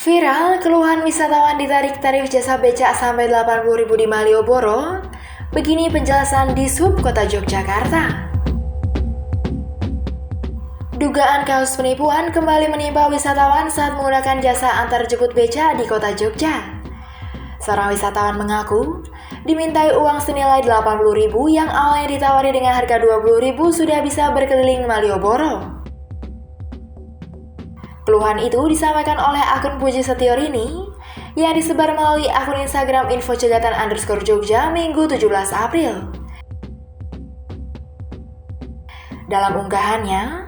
Viral, keluhan wisatawan ditarik tarif jasa becak sampai 80.000 di Malioboro. Begini penjelasan Dishub Kota Yogyakarta. Dugaan kasus penipuan kembali menimpa wisatawan saat menggunakan jasa antar jemput becak di Kota Jogja. Seorang wisatawan mengaku dimintai uang senilai 80.000 yang awalnya ditawari dengan harga 20.000 sudah bisa berkeliling Malioboro. Keluhan itu disampaikan oleh akun Puji Setiorini yang disebar melalui akun Instagram @infocegatan_Jogja Minggu 17 April. Dalam unggahannya,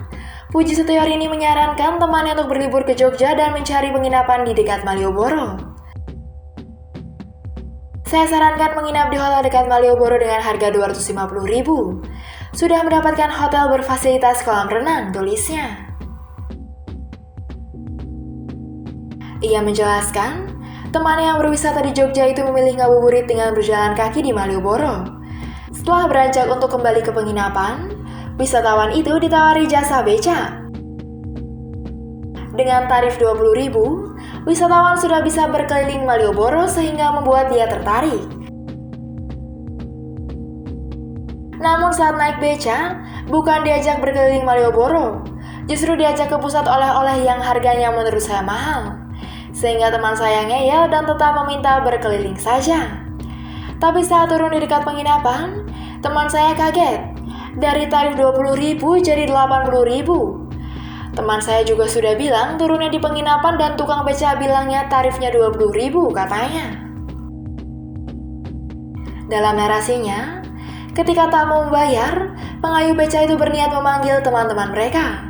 Puji Setiorini menyarankan temannya untuk berlibur ke Jogja dan mencari penginapan di dekat Malioboro. Saya sarankan menginap di hotel dekat Malioboro dengan harga 250.000. Sudah mendapatkan hotel berfasilitas kolam renang, tulisnya. Ia menjelaskan, temannya yang berwisata di Jogja itu memilih ngabuburit dengan berjalan kaki di Malioboro. Setelah beranjak untuk kembali ke penginapan, wisatawan itu ditawari jasa becak. Dengan tarif 20.000, wisatawan sudah bisa berkeliling Malioboro sehingga membuat dia tertarik. Namun saat naik becak, bukan diajak berkeliling Malioboro, justru diajak ke pusat oleh-oleh yang harganya menurut saya mahal. Sehingga teman saya ngeyel dan tetap meminta berkeliling saja. Tapi saat turun di dekat penginapan, teman saya kaget. Dari tarif 20.000 jadi 80.000. Teman saya juga sudah bilang turunnya di penginapan dan tukang becak bilangnya tarifnya 20.000 katanya. Dalam narasinya, ketika tak mau membayar, pengayuh becak itu berniat memanggil teman-teman mereka.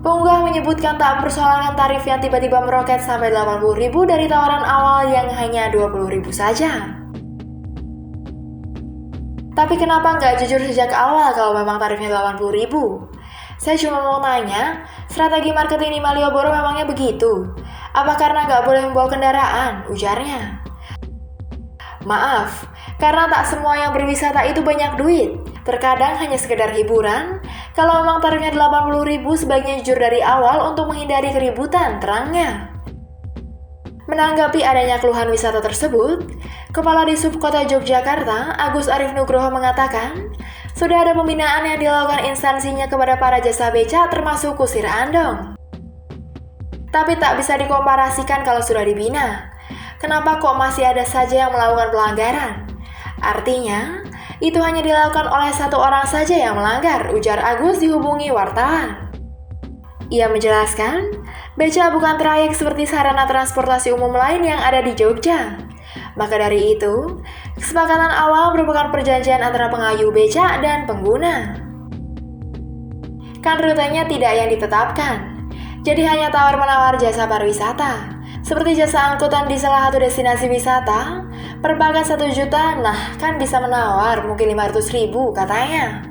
Pengunggah menyebutkan tak mempersoalkan tarif yang tiba-tiba meroket sampai 80.000 dari tawaran awal yang hanya 20.000 saja. Tapi kenapa nggak jujur sejak awal kalau memang tarifnya 80.000? Saya cuma mau tanya, strategi marketing di Malioboro memangnya begitu? Apa karena nggak boleh membawa kendaraan? Ujarnya. Maaf, karena tak semua yang berwisata itu banyak duit. Terkadang hanya sekedar hiburan. Kalau memang tarifnya 80.000, sebaiknya jujur dari awal untuk menghindari keributan, terangnya. Menanggapi adanya keluhan wisata tersebut, Kepala Dishub Kota Yogyakarta, Agus Arif Nugroho mengatakan, sudah ada pembinaan yang dilakukan instansinya kepada para jasa becak termasuk kusir andong. Tapi tak bisa dikomparasikan kalau sudah dibina. Kenapa kok masih ada saja yang melakukan pelanggaran? Artinya, itu hanya dilakukan oleh satu orang saja yang melanggar, ujar Agus dihubungi wartawan. Ia menjelaskan, becak bukan trayek seperti sarana transportasi umum lain yang ada di Jogja. Maka dari itu, kesepakatan awal merupakan perjanjian antara pengayuh becak dan pengguna. Kan rutenya tidak yang ditetapkan, jadi hanya tawar-menawar jasa pariwisata. Seperti jasa angkutan di salah satu destinasi wisata, per paket 1 juta, nah kan bisa menawar mungkin 500.000 katanya.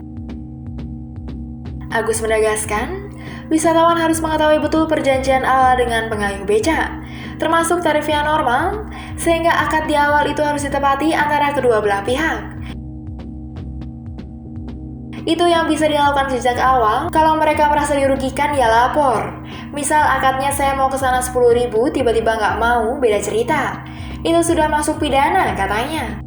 Agus menegaskan, wisatawan harus mengetahui betul perjanjian awal dengan pengayuh becak, termasuk tarif yang normal, sehingga akad di awal itu harus ditepati antara kedua belah pihak. Itu yang bisa dilakukan sejak awal. Kalau mereka merasa dirugikan, ya lapor. Misal akadnya saya mau ke sana 10.000, tiba-tiba nggak mau, beda cerita. Itu sudah masuk pidana, katanya.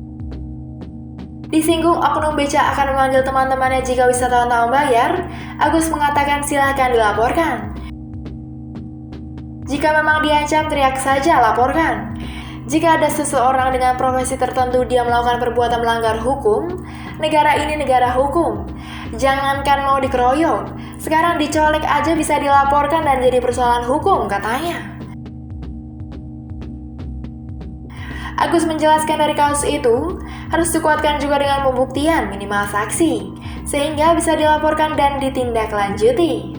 Disinggung oknum becak akan memanggil teman-temannya jika wisatawan tak membayar, Agus mengatakan silahkan dilaporkan. Jika memang diancam, teriak saja, laporkan. Jika ada seseorang dengan profesi tertentu dia melakukan perbuatan melanggar hukum, negara ini negara hukum. Jangankan mau dikeroyok, sekarang dicolek aja bisa dilaporkan dan jadi persoalan hukum, katanya. Agus menjelaskan dari kasus itu, harus dikuatkan juga dengan pembuktian minimal saksi, sehingga bisa dilaporkan dan ditindaklanjuti.